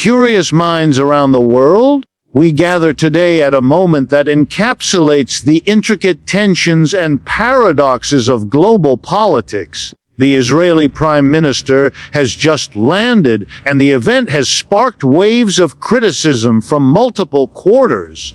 Curious minds around the world, we gather today at a moment that encapsulates the intricate tensions and paradoxes of global politics. The Israeli Prime Minister has just landed, and the event has sparked waves of criticism from multiple quarters: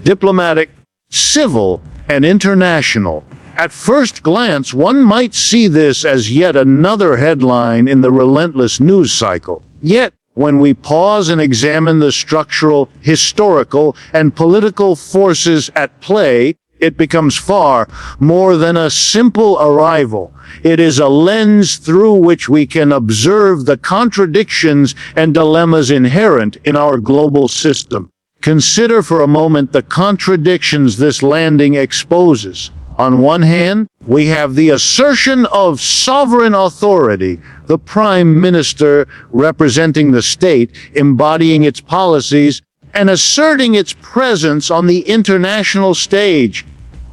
diplomatic, civil, and international. At first glance, one might see this as yet another headline in the relentless news cycle. Yet, when we pause and examine the structural, historical, and political forces at play, it becomes far more than a simple arrival. It is a lens through which we can observe the contradictions and dilemmas inherent in our global system. Consider for a moment the contradictions this landing exposes. On one hand, we have the assertion of sovereign authority, the Prime Minister representing the state, embodying its policies, and asserting its presence on the international stage.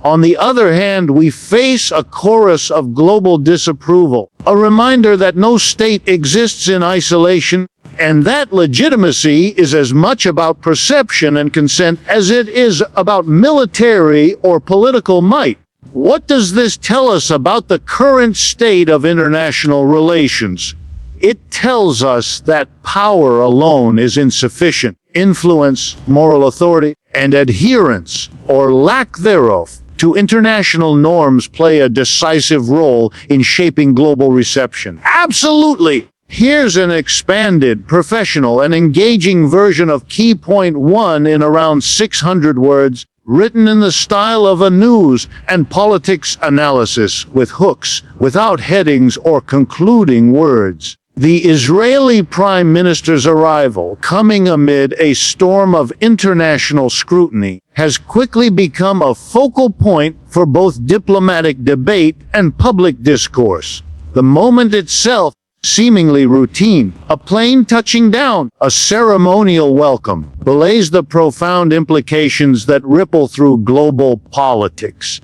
On the other hand, we face a chorus of global disapproval, a reminder that no state exists in isolation, and that legitimacy is as much about perception and consent as it is about military or political might. What does this tell us about the current state of international relations? It tells us that power alone is insufficient. Influence, moral authority, and adherence, or lack thereof, to international norms play a decisive role in shaping global reception. Absolutely! Here's an expanded, professional, and engaging version of Key Point 1 in around 600 words, written in the style of a news and politics analysis, with hooks, without headings or concluding words. The Israeli Prime Minister's arrival, coming amid a storm of international scrutiny, has quickly become a focal point for both diplomatic debate and public discourse. The moment itself, seemingly routine, a plane touching down, a ceremonial welcome, belays the profound implications that ripple through global politics.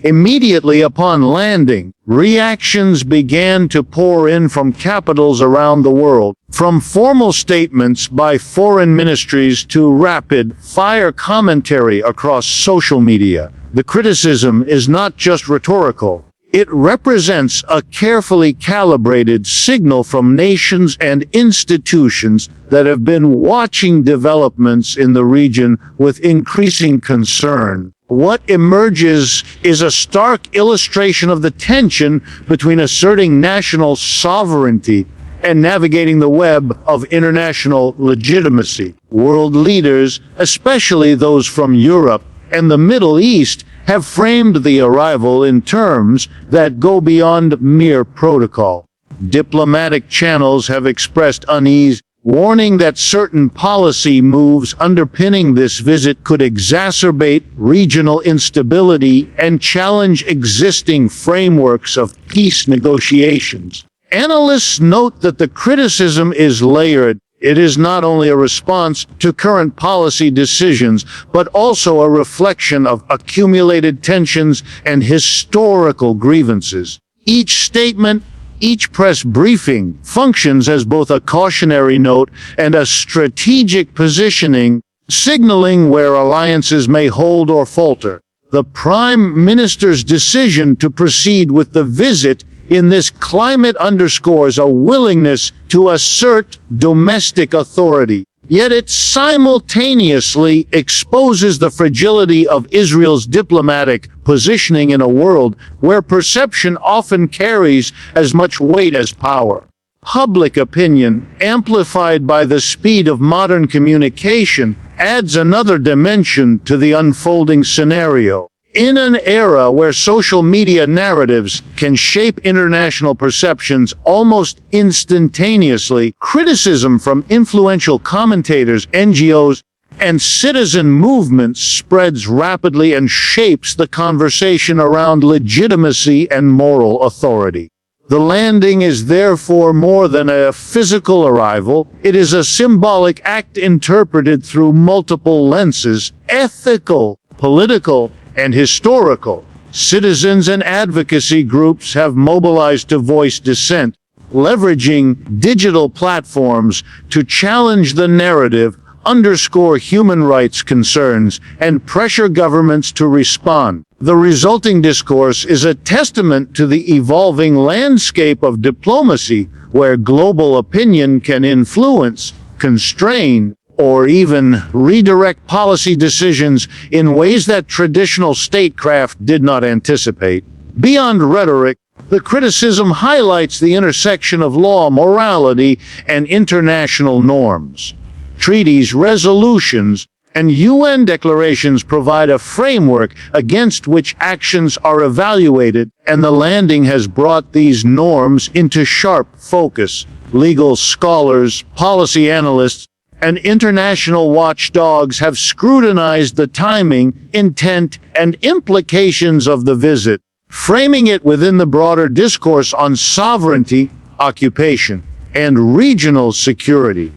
Immediately upon landing, reactions began to pour in from capitals around the world, from formal statements by foreign ministries to rapid-fire commentary across social media. The criticism is not just rhetorical. It represents a carefully calibrated signal from nations and institutions that have been watching developments in the region with increasing concern. What emerges is a stark illustration of the tension between asserting national sovereignty and navigating the web of international legitimacy. World leaders, especially those from Europe and the Middle East, have framed the arrival in terms that go beyond mere protocol. Diplomatic channels have expressed unease, warning that certain policy moves underpinning this visit could exacerbate regional instability and challenge existing frameworks of peace negotiations. Analysts note that the criticism is layered. It is not only a response to current policy decisions, but also a reflection of accumulated tensions and historical grievances. Each statement, each press briefing functions as both a cautionary note and a strategic positioning, signaling where alliances may hold or falter. The Prime Minister's decision to proceed with the visit in this climate underscores a willingness to assert domestic authority. Yet it simultaneously exposes the fragility of Israel's diplomatic positioning in a world where perception often carries as much weight as power. Public opinion, amplified by the speed of modern communication, adds another dimension to the unfolding scenario. In an era where social media narratives can shape international perceptions almost instantaneously, criticism from influential commentators, NGOs, and citizen movements spreads rapidly and shapes the conversation around legitimacy and moral authority. The landing is therefore more than a physical arrival. It is a symbolic act interpreted through multiple lenses: ethical, political, and historical. Citizens and advocacy groups have mobilized to voice dissent, leveraging digital platforms to challenge the narrative, underscore human rights concerns, and pressure governments to respond. The resulting discourse is a testament to the evolving landscape of diplomacy, where global opinion can influence, constrain, or even redirect policy decisions in ways that traditional statecraft did not anticipate. Beyond rhetoric, the criticism highlights the intersection of law, morality, and international norms. Treaties, resolutions, and UN declarations provide a framework against which actions are evaluated, and the landing has brought these norms into sharp focus. Legal scholars, policy analysts, and international watchdogs have scrutinized the timing, intent, and implications of the visit, framing it within the broader discourse on sovereignty, occupation, and regional security.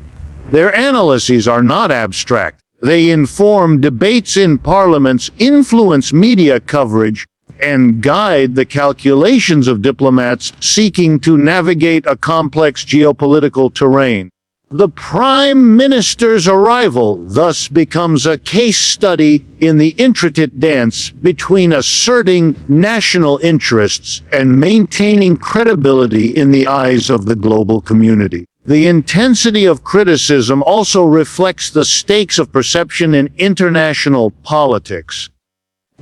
Their analyses are not abstract. They inform debates in parliaments, influence media coverage, and guide the calculations of diplomats seeking to navigate a complex geopolitical terrain. The Prime Minister's arrival thus becomes a case study in the intricate dance between asserting national interests and maintaining credibility in the eyes of the global community. The intensity of criticism also reflects the stakes of perception in international politics.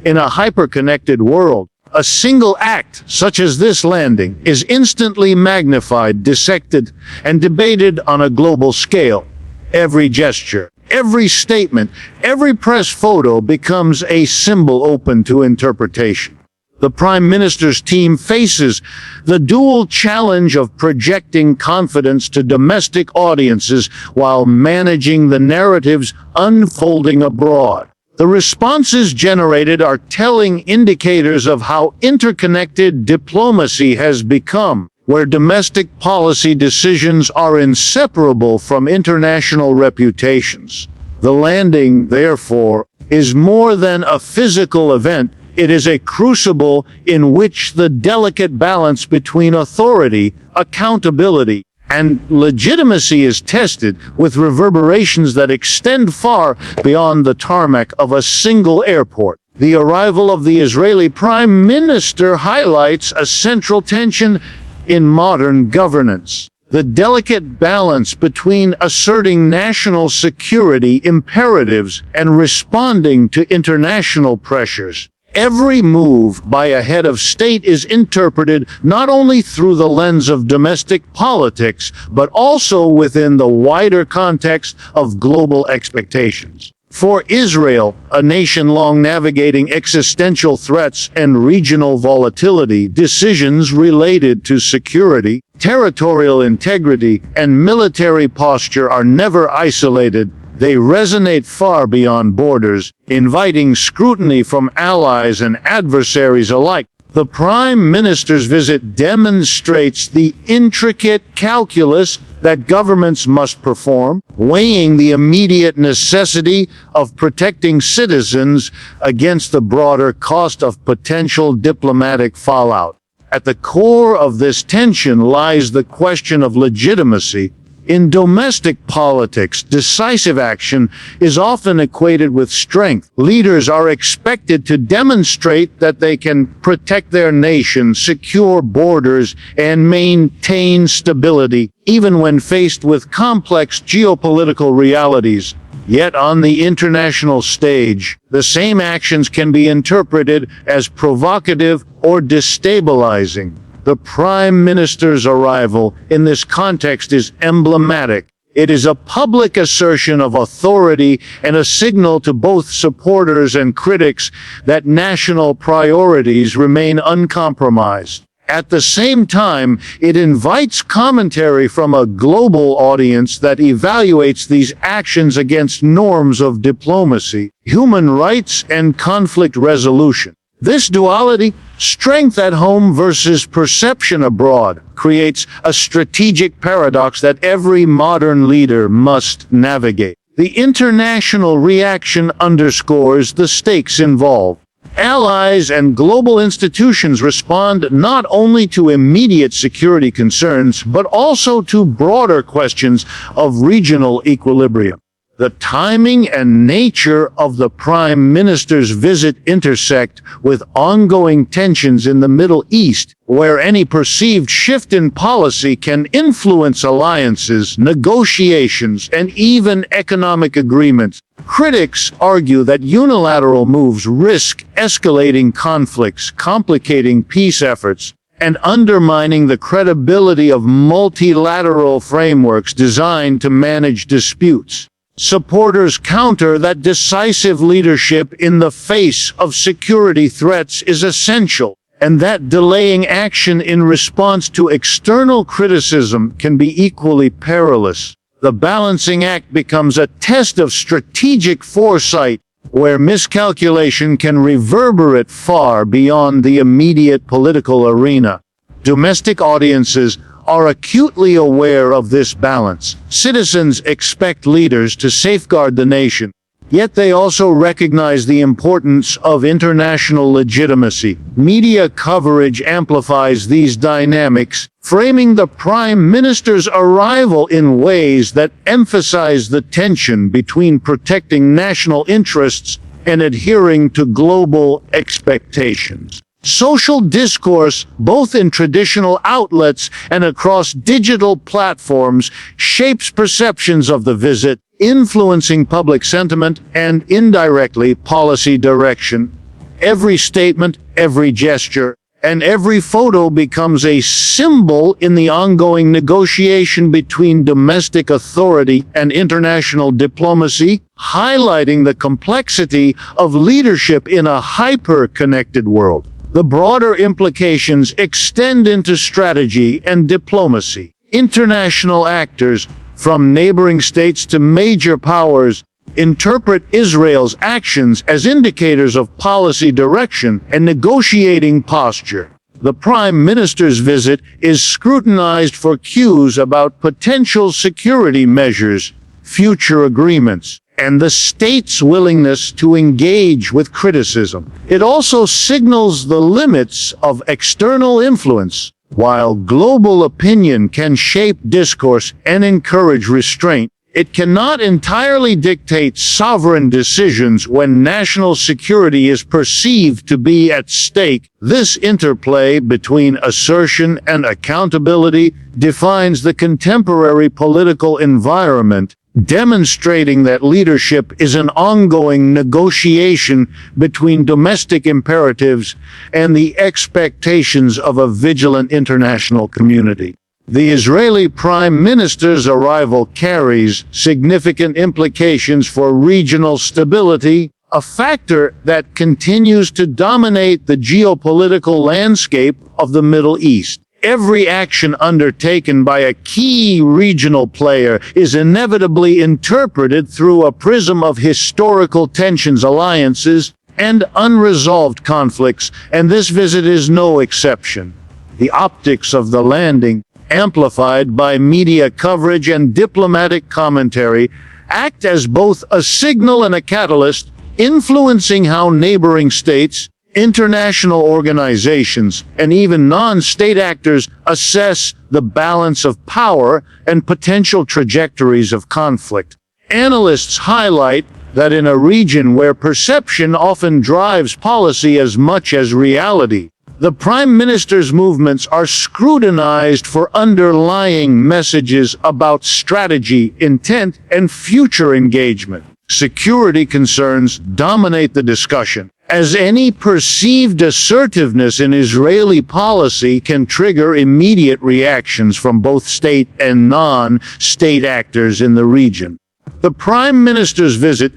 In a hyper-connected world, a single act, such as this landing, is instantly magnified, dissected, and debated on a global scale. Every gesture, every statement, every press photo becomes a symbol open to interpretation. The Prime Minister's team faces the dual challenge of projecting confidence to domestic audiences while managing the narratives unfolding abroad. The responses generated are telling indicators of how interconnected diplomacy has become, where domestic policy decisions are inseparable from international reputations. The landing, therefore, is more than a physical event. It is a crucible in which the delicate balance between authority, accountability, and legitimacy is tested, with reverberations that extend far beyond the tarmac of a single airport. The arrival of the Israeli Prime Minister highlights a central tension in modern governance: the delicate balance between asserting national security imperatives and responding to international pressures. Every move by a head of state is interpreted not only through the lens of domestic politics, but also within the wider context of global expectations. For Israel, a nation long navigating existential threats and regional volatility, decisions related to security, territorial integrity, and military posture are never isolated. They resonate far beyond borders, inviting scrutiny from allies and adversaries alike. The Prime Minister's visit demonstrates the intricate calculus that governments must perform, weighing the immediate necessity of protecting citizens against the broader cost of potential diplomatic fallout. At the core of this tension lies the question of legitimacy. In domestic politics, decisive action is often equated with strength. Leaders are expected to demonstrate that they can protect their nation, secure borders, and maintain stability, even when faced with complex geopolitical realities. Yet on the international stage, the same actions can be interpreted as provocative or destabilizing. The Prime Minister's arrival in this context is emblematic. It is a public assertion of authority and a signal to both supporters and critics that national priorities remain uncompromised. At the same time, it invites commentary from a global audience that evaluates these actions against norms of diplomacy, human rights, and conflict resolution. This duality, strength at home versus perception abroad, creates a strategic paradox that every modern leader must navigate. The international reaction underscores the stakes involved. allies and global institutions respond not only to immediate security concerns, but also to broader questions of regional equilibrium. The timing and nature of the Prime Minister's visit intersect with ongoing tensions in the Middle East, where any perceived shift in policy can influence alliances, negotiations, and even economic agreements. Critics argue that unilateral moves risk escalating conflicts, complicating peace efforts, and undermining the credibility of multilateral frameworks designed to manage disputes. Supporters counter that decisive leadership in the face of security threats is essential, and that delaying action in response to external criticism can be equally perilous. The balancing act becomes a test of strategic foresight, where miscalculation can reverberate far beyond the immediate political arena. Domestic audiences are acutely aware of this balance. Citizens expect leaders to safeguard the nation, yet they also recognize the importance of international legitimacy. Media coverage amplifies these dynamics, framing the Prime Minister's arrival in ways that emphasize the tension between protecting national interests and adhering to global expectations. Social discourse, both in traditional outlets and across digital platforms, shapes perceptions of the visit, influencing public sentiment and, indirectly, policy direction. Every statement, every gesture, and every photo becomes a symbol in the ongoing negotiation between domestic authority and international diplomacy, highlighting the complexity of leadership in a hyper-connected world. The broader implications extend into strategy and diplomacy. International actors, from neighboring states to major powers, interpret Israel's actions as indicators of policy direction and negotiating posture. The Prime Minister's visit is scrutinized for cues about potential security measures, future agreements, and the state's willingness to engage with criticism. It also signals the limits of external influence. While global opinion can shape discourse and encourage restraint, it cannot entirely dictate sovereign decisions when national security is perceived to be at stake. This interplay between assertion and accountability defines the contemporary political environment, demonstrating that leadership is an ongoing negotiation between domestic imperatives and the expectations of a vigilant international community. The Israeli Prime Minister's arrival carries significant implications for regional stability, a factor that continues to dominate the geopolitical landscape of the Middle East. Every action undertaken by a key regional player is inevitably interpreted through a prism of historical tensions, alliances, and unresolved conflicts, and this visit is no exception. The optics of the landing, amplified by media coverage and diplomatic commentary, act as both a signal and a catalyst, influencing how neighboring states, international organizations, and even non-state actors assess the balance of power and potential trajectories of conflict. Analysts highlight that in a region where perception often drives policy as much as reality, the Prime Minister's movements are scrutinized for underlying messages about strategy, intent, and future engagement. Security concerns dominate the discussion, as any perceived assertiveness in Israeli policy can trigger immediate reactions from both state and non-state actors in the region. The Prime Minister's visit,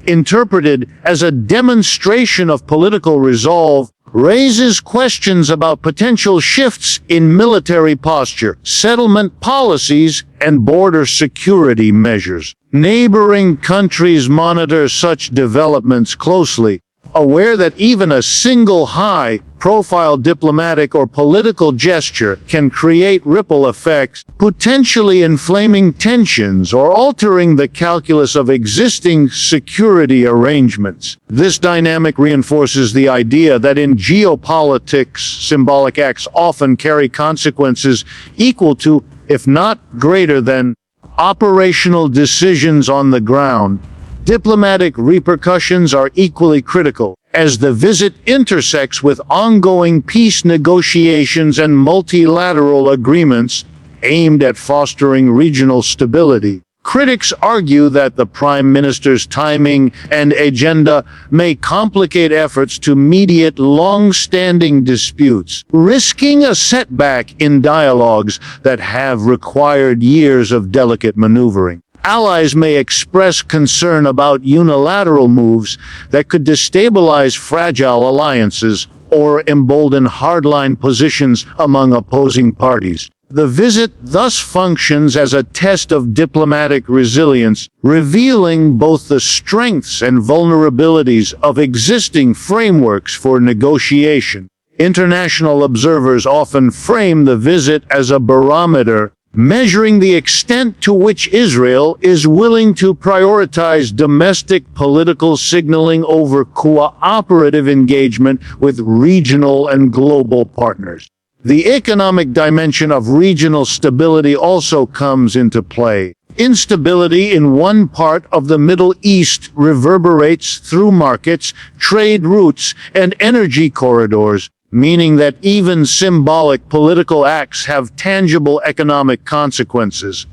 interpreted as a demonstration of political resolve, raises questions about potential shifts in military posture, settlement policies, and border security measures. Neighboring countries monitor such developments closely, aware that even a single high-profile diplomatic or political gesture can create ripple effects, potentially inflaming tensions or altering the calculus of existing security arrangements. This dynamic reinforces the idea that in geopolitics, symbolic acts often carry consequences equal to, if not greater than, operational decisions on the ground. Diplomatic repercussions are equally critical, as the visit intersects with ongoing peace negotiations and multilateral agreements aimed at fostering regional stability. Critics argue that the Prime Minister's timing and agenda may complicate efforts to mediate long-standing disputes, risking a setback in dialogues that have required years of delicate maneuvering. Allies may express concern about unilateral moves that could destabilize fragile alliances or embolden hardline positions among opposing parties. The visit thus functions as a test of diplomatic resilience, revealing both the strengths and vulnerabilities of existing frameworks for negotiation. International observers often frame the visit as a barometer, measuring the extent to which Israel is willing to prioritize domestic political signaling over cooperative engagement with regional and global partners. The economic dimension of regional stability also comes into play. Instability in one part of the Middle East reverberates through markets, trade routes, and energy corridors, meaning that even symbolic political acts have tangible economic consequences.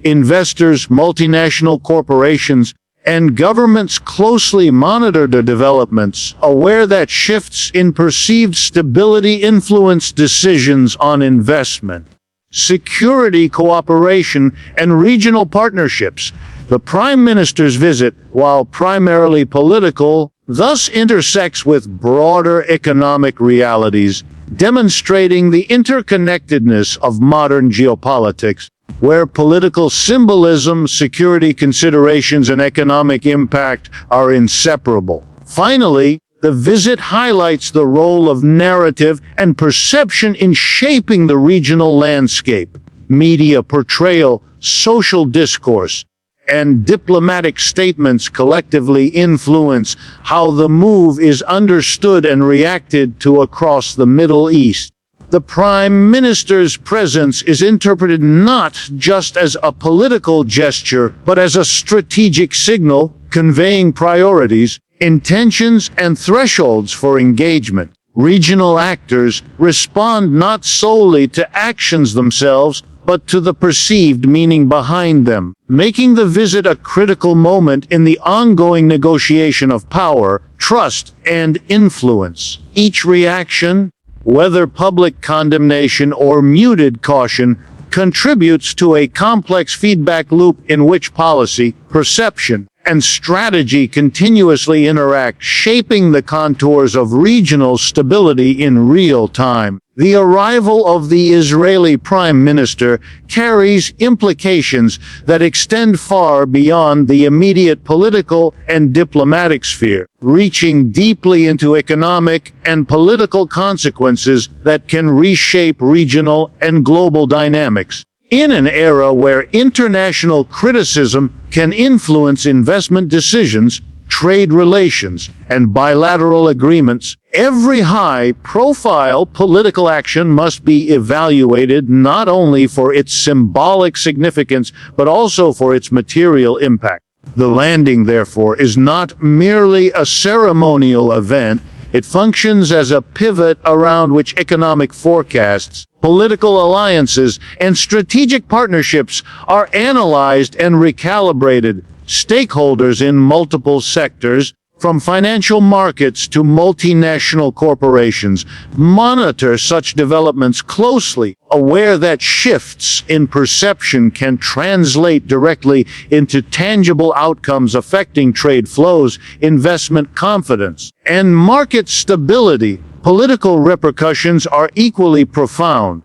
Investors, multinational corporations, and governments closely monitor the developments, aware that shifts in perceived stability influence decisions on investment, security cooperation, and regional partnerships. The Prime Minister's visit, while primarily political, thus intersects with broader economic realities, demonstrating the interconnectedness of modern geopolitics, where political symbolism, security considerations, and economic impact are inseparable. Finally, the visit highlights the role of narrative and perception in shaping the regional landscape. Media portrayal, social discourse, and diplomatic statements collectively influence how the move is understood and reacted to across the Middle East. The Prime Minister's presence is interpreted not just as a political gesture, but as a strategic signal conveying priorities, intentions, and thresholds for engagement. Regional actors respond not solely to actions themselves, but to the perceived meaning behind them, making the visit a critical moment in the ongoing negotiation of power, trust, and influence. Each reaction, whether public condemnation or muted caution, contributes to a complex feedback loop in which policy, perception, and strategy continuously interact, shaping the contours of regional stability in real time. The arrival of the Israeli Prime Minister carries implications that extend far beyond the immediate political and diplomatic sphere, reaching deeply into economic and political consequences that can reshape regional and global dynamics. In an era where international criticism can influence investment decisions, trade relations, and bilateral agreements, every high-profile political action must be evaluated not only for its symbolic significance, but also for its material impact. The landing, therefore, is not merely a ceremonial event. It functions as a pivot around which economic forecasts, political alliances, and strategic partnerships are analyzed and recalibrated. Stakeholders in multiple sectors, from financial markets to multinational corporations, monitor such developments closely, aware that shifts in perception can translate directly into tangible outcomes affecting trade flows, investment confidence, and market stability. Political repercussions are equally profound.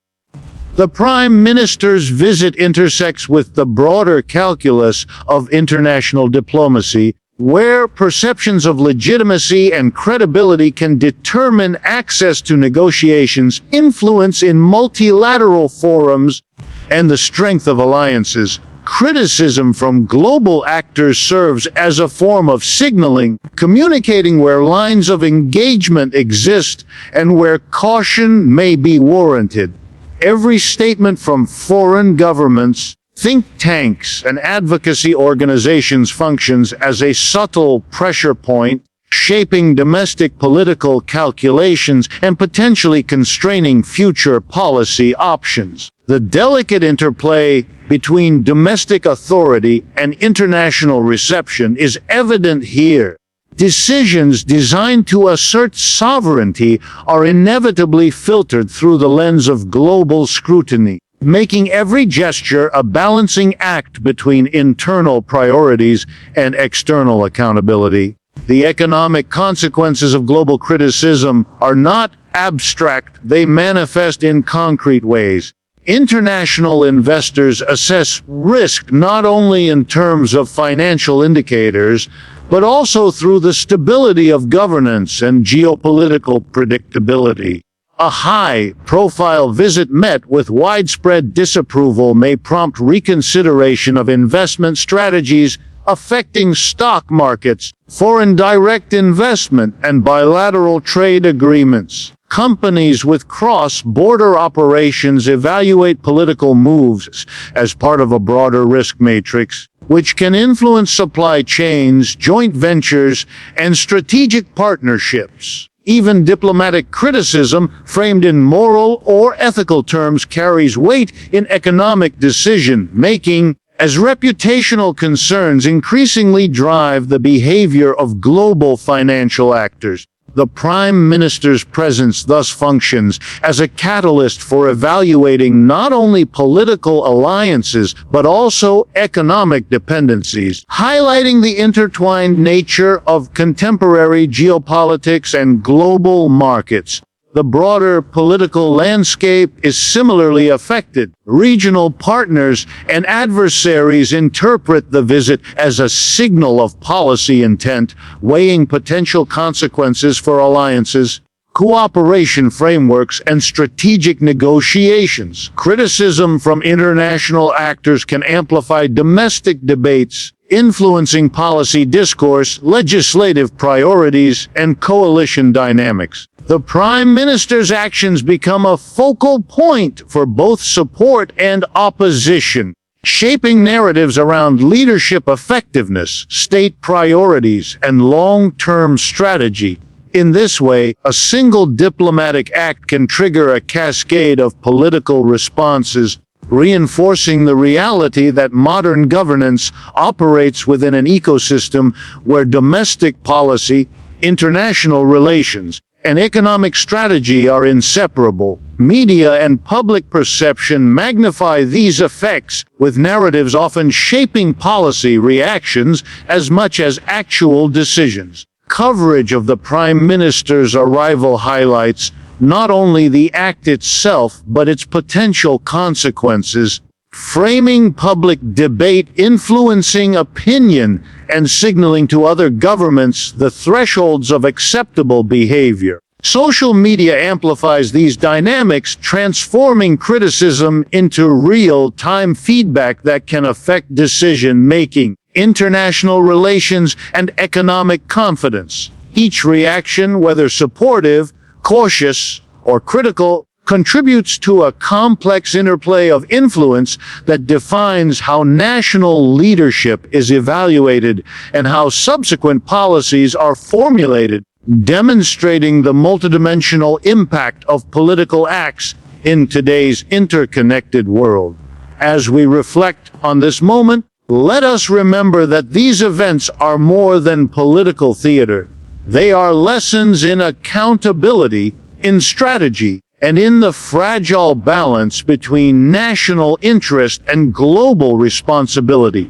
The Prime Minister's visit intersects with the broader calculus of international diplomacy, where perceptions of legitimacy and credibility can determine access to negotiations, influence in multilateral forums, and the strength of alliances. Criticism from global actors serves as a form of signaling, communicating where lines of engagement exist and where caution may be warranted. Every statement from foreign governments, think tanks, and advocacy organizations functions as a subtle pressure point, shaping domestic political calculations and potentially constraining future policy options. The delicate interplay between domestic authority and international reception is evident here. Decisions designed to assert sovereignty are inevitably filtered through the lens of global scrutiny, making every gesture a balancing act between internal priorities and external accountability. The economic consequences of global criticism are not abstract, they manifest in concrete ways. International investors assess risk not only in terms of financial indicators, but also through the stability of governance and geopolitical predictability. A high-profile visit met with widespread disapproval may prompt reconsideration of investment strategies affecting stock markets, foreign direct investment, and bilateral trade agreements. Companies with cross-border operations evaluate political moves as part of a broader risk matrix, which can influence supply chains, joint ventures, and strategic partnerships. Even diplomatic criticism, framed in moral or ethical terms, carries weight in economic decision-making, as reputational concerns increasingly drive the behavior of global financial actors. The Prime Minister's presence thus functions as a catalyst for evaluating not only political alliances, but also economic dependencies, highlighting the intertwined nature of contemporary geopolitics and global markets. The broader political landscape is similarly affected. Regional partners and adversaries interpret the visit as a signal of policy intent, weighing potential consequences for alliances, cooperation frameworks, and strategic negotiations. Criticism from international actors can amplify domestic debates, influencing policy discourse, legislative priorities, and coalition dynamics. The Prime Minister's actions become a focal point for both support and opposition, shaping narratives around leadership effectiveness, state priorities, and long-term strategy. In this way, a single diplomatic act can trigger a cascade of political responses, reinforcing the reality that modern governance operates within an ecosystem where domestic policy, international relations, and economic strategy are inseparable. Media and public perception magnify these effects, with narratives often shaping policy reactions as much as actual decisions. Coverage of the Prime Minister's arrival highlights not only the act itself, but its potential consequences, framing public debate, influencing opinion, and signaling to other governments the thresholds of acceptable behavior. Social media amplifies these dynamics, transforming criticism into real-time feedback that can affect decision-making, international relations, and economic confidence. Each reaction, whether supportive, cautious, or critical, contributes to a complex interplay of influence that defines how national leadership is evaluated and how subsequent policies are formulated, demonstrating the multidimensional impact of political acts in today's interconnected world. As we reflect on this moment, let us remember that these events are more than political theater. They are lessons in accountability, in strategy, and in the fragile balance between national interest and global responsibility.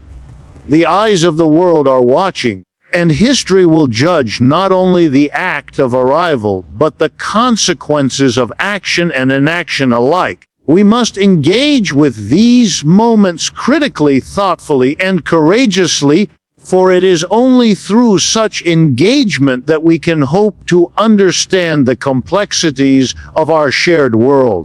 The eyes of the world are watching, and history will judge not only the act of arrival, but the consequences of action and inaction alike. We must engage with these moments critically, thoughtfully, and courageously, For it is only through such engagement that we can hope to understand the complexities of our shared world.